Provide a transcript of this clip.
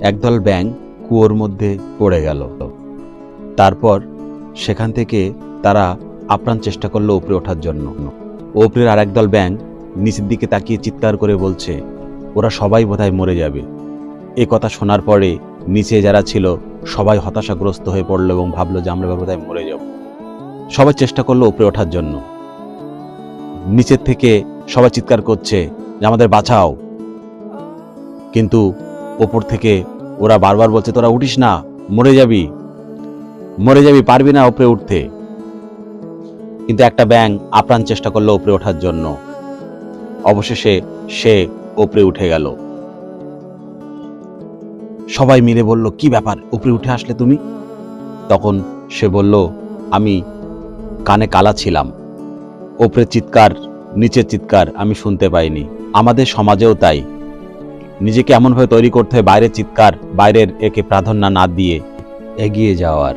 একদল ব্যাঙ কুয়োর মধ্যে পড়ে গেল। তারপর সেখান থেকে তারা আপ্রাণ চেষ্টা করলো উপরে ওঠার জন্য। উপরের আর একদল ব্যাঙ নিচের দিকে তাকিয়ে চিৎকার করে বলছে, ওরা সবাই বোধহয় মরে যাবে। এ কথা শোনার পরে নিচে যারা ছিল সবাই হতাশাগ্রস্ত হয়ে পড়লো এবং ভাবলো যে আমরা বোধহয় মরে যাব। সবাই চেষ্টা করলো উপরে ওঠার জন্য। নিচের থেকে সবাই চিৎকার করছে যে আমাদের বাঁচাও, কিন্তু ওপর থেকে ওরা বারবার বলছে তোরা উঠিস না, মরে যাবি, পারবি না উপরে উঠতে। কিন্তু একটা ব্যাঙ আপ্রাণ চেষ্টা করলো উপরে ওঠার জন্য। অবশেষে সে উপরে উঠে গেল। সবাই মিলে বলল, কি ব্যাপার, উপরে উঠে আসলে তুমি? তখন সে বলল, আমি কানে কালা ছিলাম, উপরের চিৎকার নিচের চিৎকার আমি শুনতে পাইনি। আমাদের সমাজেও তাই, নিজেকে এমনভাবে তৈরি করতে হয় বাইরের চিৎকার, বাইরের একে প্রাধান্য না দিয়ে এগিয়ে যাওয়ার।